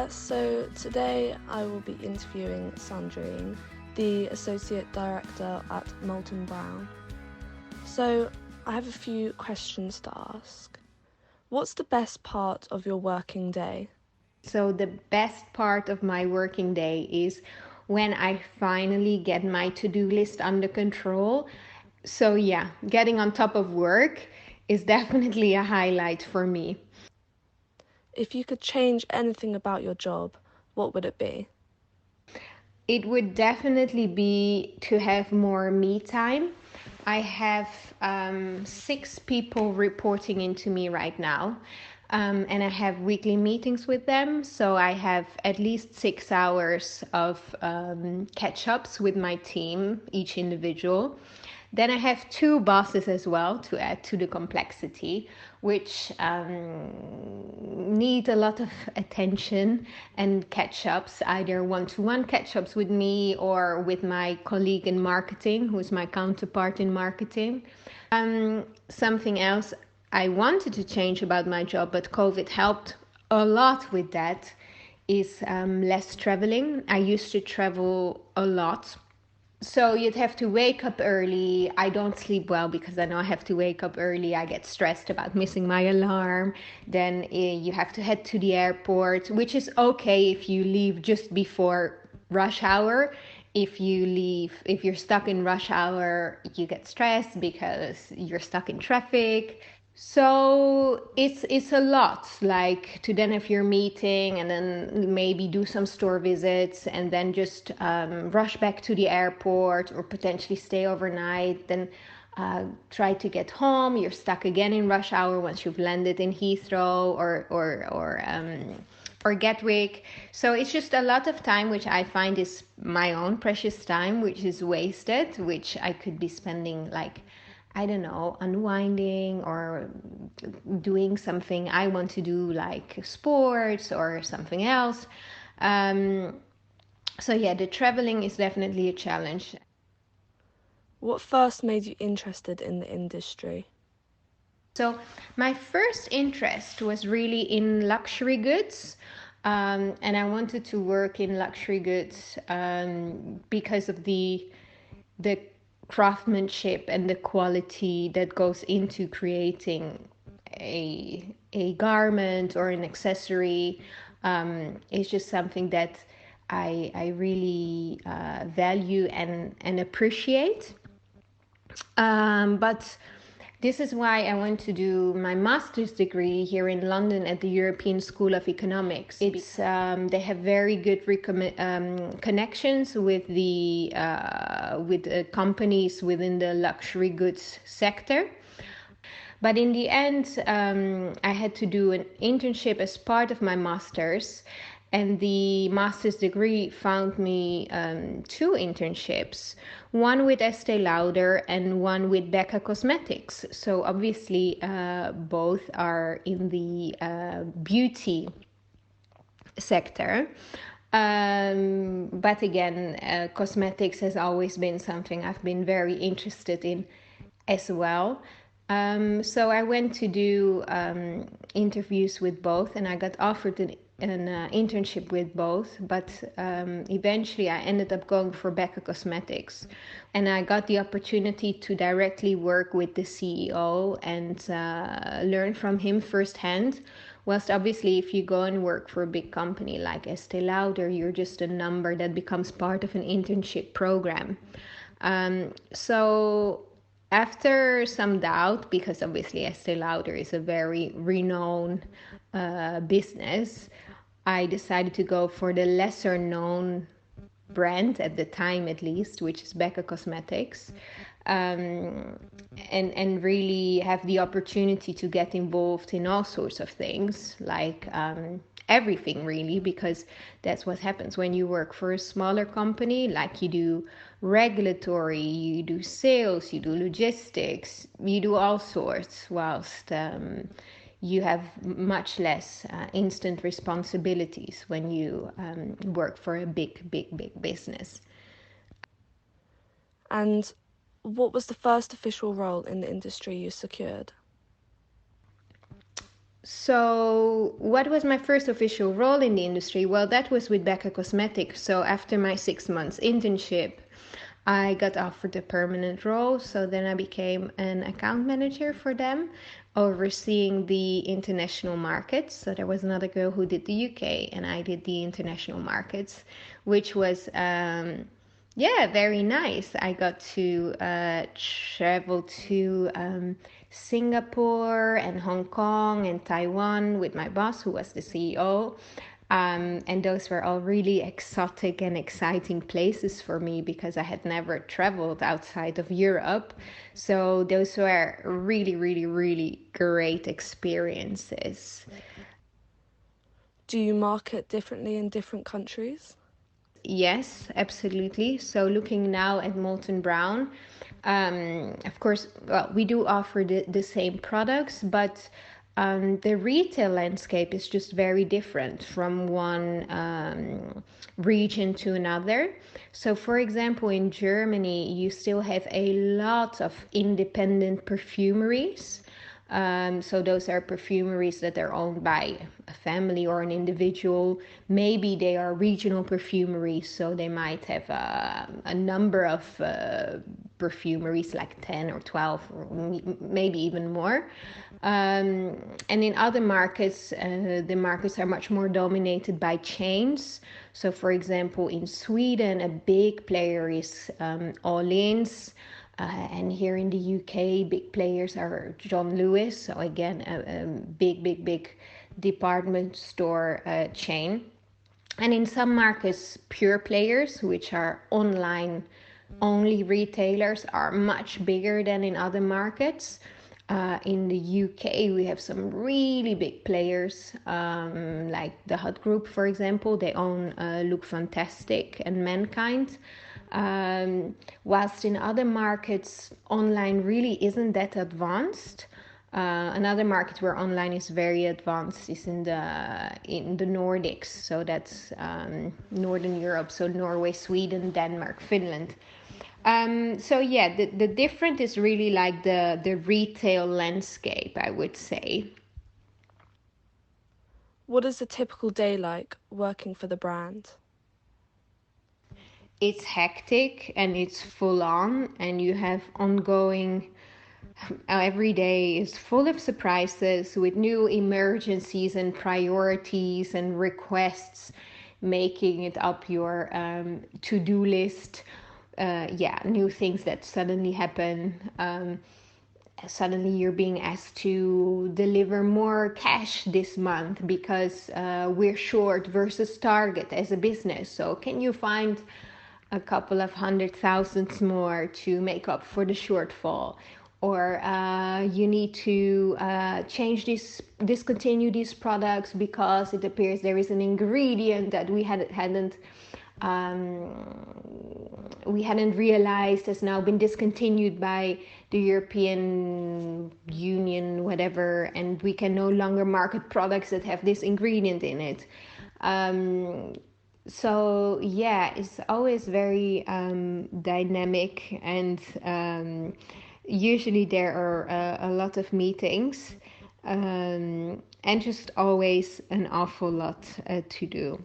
So today I will be interviewing Sandrine, the Associate Director at Molton Brown. So I have a few questions to ask. What's the best part of your working day? So the best part of my working day is when I finally get my to-do list under control. So yeah, getting on top of work is definitely a highlight for me. If you could change anything about your job, what would it be? It would definitely be to have more me time. I have 6 people reporting into me right now, and I have weekly meetings with them. So I have at least 6 hours of catch ups with my team, each individual. Then I have 2 bosses as well to add to the complexity, which need a lot of attention and catch ups, either one to one catch ups with me or with my colleague in marketing, who's my counterpart in marketing. Something else I wanted to change about my job, but COVID helped a lot with that, is less traveling. I used to travel a lot, so you'd have to wake up early. I don't sleep well because I know I have to wake up early. I get stressed about missing my alarm. Then you have to head to the airport, which is okay if you leave just before rush hour. If you're stuck in rush hour, you get stressed because you're stuck in traffic. So it's a lot, like to then have your meeting and then maybe do some store visits and then just rush back to the airport or potentially stay overnight. Then try to get home. You're stuck again in rush hour once you've landed in Heathrow or Gatwick. So it's just a lot of time, which I find is my own precious time, which is wasted, which I could be spending like, I don't know, unwinding or doing something I want to do, like sports or something else. Um, so, yeah, the traveling is definitely a challenge. What first made you interested in the industry? So, my first interest was really in luxury goods. And I wanted to work in luxury goods because of the craftsmanship and the quality that goes into creating a garment or an accessory. It's just something that I really value and appreciate. But this is why I went to do my master's degree here in London at the European School of Economics. They have very good connections with the companies within the luxury goods sector. But in the end, I had to do an internship as part of my master's, and the master's degree found me 2 internships, one with Estee Lauder and one with Becca Cosmetics. So obviously, both are in the beauty sector. But again, cosmetics has always been something I've been very interested in as well. So I went to do interviews with both, and I got offered an internship with both. But eventually, I ended up going for Becca Cosmetics, and I got the opportunity to directly work with the CEO and learn from him firsthand. Whilst obviously, if you go and work for a big company like Estee Lauder, you're just a number that becomes part of an internship program. So after some doubt, because obviously Estee Lauder is a very renowned business, I decided to go for the lesser known brand at the time, at least, which is Becca Cosmetics, and really have the opportunity to get involved in all sorts of things, like everything really, because that's what happens when you work for a smaller company. Like, you do regulatory, you do sales, you do logistics, you do all sorts, whilst you have much less instant responsibilities when you work for a big business. And what was the first official role in the industry you secured? So, what was my first official role in the industry? Well, that was with Becca Cosmetics. So, after my 6 months internship, I got offered a permanent role. So, then I became an account manager for them, overseeing the international markets. So, there was another girl who did the UK, and I did the international markets, which was yeah, very nice. I got to travel to Singapore and Hong Kong and Taiwan with my boss, who was the CEO. And those were all really exotic and exciting places for me because I had never traveled outside of Europe. So those were really, really, really great experiences. Do you market differently in different countries? Yes, absolutely. So looking now at Molton Brown, of course, well, we do offer the same products, but the retail landscape is just very different from one region to another. So, for example, in Germany, you still have a lot of independent perfumeries. So those are perfumeries that are owned by a family or an individual. Maybe they are regional perfumeries, so they might have a number of perfumeries, like 10 or 12, or maybe even more. And in other markets, the markets are much more dominated by chains. So, for example, in Sweden, a big player is Åhléns. And here in the UK, big players are John Lewis. So again, a big department store chain. And in some markets, pure players, which are online only retailers, are much bigger than in other markets. In the UK, we have some really big players, like the Hut Group, for example. They own Look Fantastic and Mankind. Whilst in other markets, online really isn't that advanced. Another market where online is very advanced is in the Nordics, so that's Northern Europe, so Norway, Sweden, Denmark, Finland. So yeah, the different is really like the retail landscape, I would say. What is a typical day like working for the brand? It's hectic and it's full on, and you have ongoing. Every day is full of surprises with new emergencies and priorities and requests making it up your to-do list. Yeah, new things that suddenly happen. Suddenly you're being asked to deliver more cash this month because we're short versus target as a business. So can you find a couple of 100,000 more to make up for the shortfall? Or you need to discontinue these products because it appears there is an ingredient that we hadn't realized has now been discontinued by the European Union, whatever, and we can no longer market products that have this ingredient in it. So yeah, it's always very dynamic, and usually there are a lot of meetings, and just always an awful lot to do.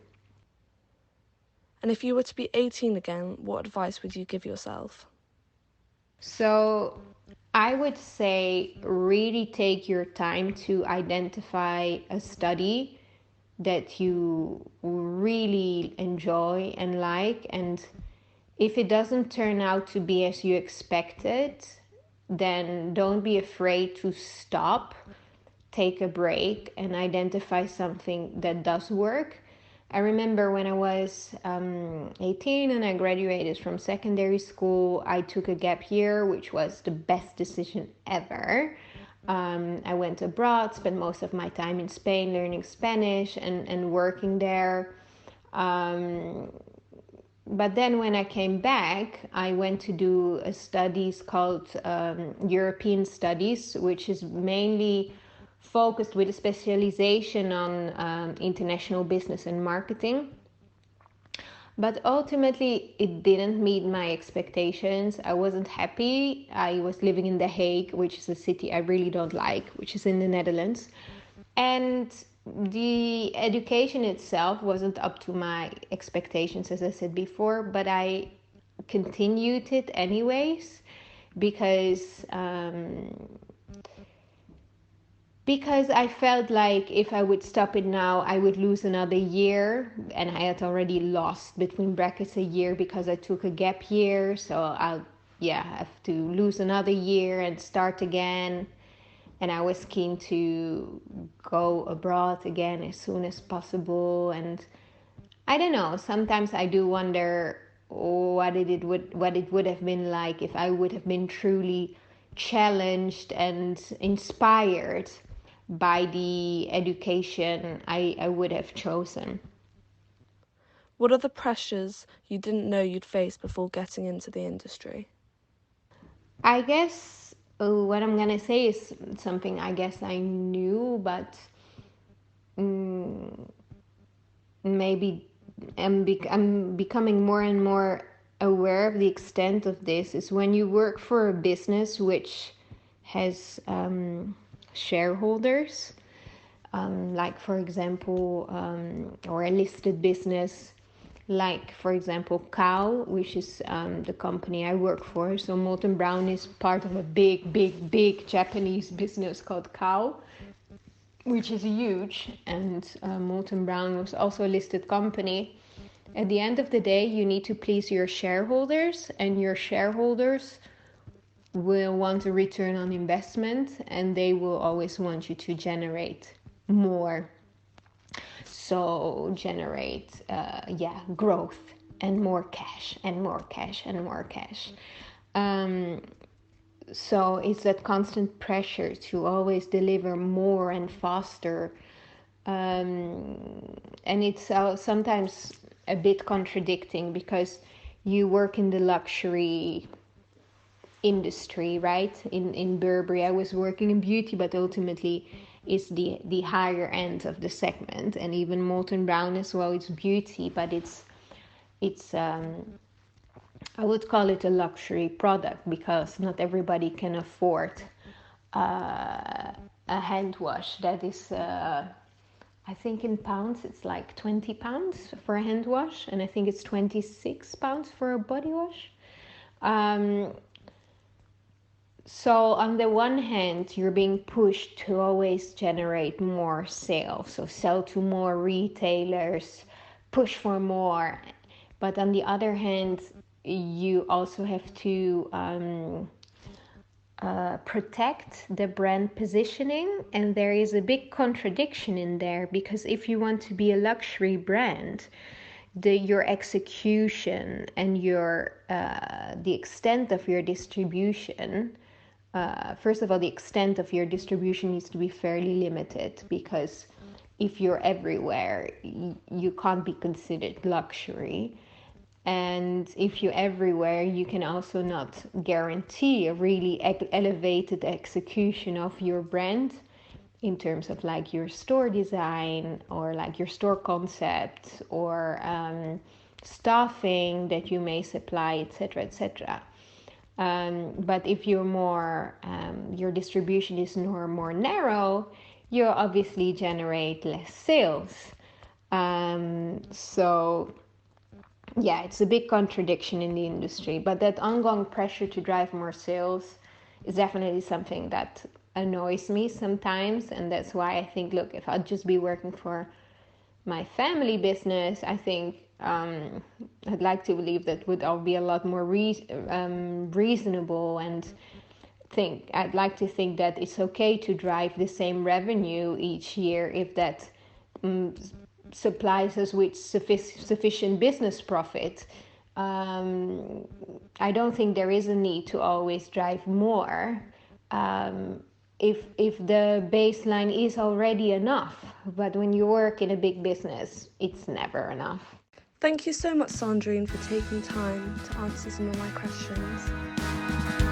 And if you were to be 18 again, what advice would you give yourself? So I would say really take your time to identify a study that you really enjoy and like, and if it doesn't turn out to be as you expected, then don't be afraid to stop, take a break, and identify something that does work. I remember when I was 18 and I graduated from secondary school, I took a gap year, which was the best decision ever. I went abroad, spent most of my time in Spain learning Spanish and working there. But then when I came back, I went to do a studies called European Studies, which is mainly focused with a specialization on international business and marketing. But ultimately, it didn't meet my expectations. I wasn't happy. I was living in The Hague, which is a city I really don't like, which is in the Netherlands. And the education itself wasn't up to my expectations, as I said before, but I continued it anyways because because I felt like if I would stop it now, I would lose another year, and I had already lost between brackets a year because I took a gap year. So I'll have to lose another year and start again. And I was keen to go abroad again as soon as possible. And I don't know, sometimes I do wonder what it would have been like if I would have been truly challenged and inspired by the education I would have chosen. What are the pressures you didn't know you'd face before getting into the industry? I guess what I'm gonna say is something I guess I knew, but maybe I'm becoming more and more aware of the extent of this. Is when you work for a business which has shareholders, like for example, or a listed business, like for example Cow, which is the company I work for. So Molton Brown is part of a big Japanese business called Cow, which is huge, and Molton Brown was also a listed company. At the end of the day, you need to please your shareholders, and your shareholders will want a return on investment, and they will always want you to generate more. So generate, growth and more cash and more cash and more cash. So it's that constant pressure to always deliver more and faster. And it's sometimes a bit contradicting because you work in the luxury industry, right? In Burberry, I was working in beauty, but ultimately it's the higher end of the segment. And even Molton Brown as well, it's beauty, but it's I would call it a luxury product because not everybody can afford a hand wash that is I think in pounds it's like £20 for a hand wash, and I think it's £26 for a body wash. So on the one hand, you're being pushed to always generate more sales, so sell to more retailers, push for more. But on the other hand, you also have to protect the brand positioning, and there is a big contradiction in there, because if you want to be a luxury brand, your execution and your the extent of your distribution, first of all, the extent of your distribution needs to be fairly limited, because if you're everywhere, you can't be considered luxury. And if you're everywhere, you can also not guarantee a really elevated execution of your brand in terms of like your store design or like your store concept or staffing that you may supply, etc., etc. But if you're more, your distribution is more narrow, you obviously generate less sales. So yeah, it's a big contradiction in the industry, but that ongoing pressure to drive more sales is definitely something that annoys me sometimes. And that's why I think, look, if I'd just be working for my family business, I think I'd like to believe that would all be a lot more reasonable, and I'd like to think that it's okay to drive the same revenue each year if that supplies us with sufficient business profit. I don't think there is a need to always drive more if the baseline is already enough. But when you work in a big business, it's never enough. Thank you so much, Sandrine, for taking time to answer some of my questions.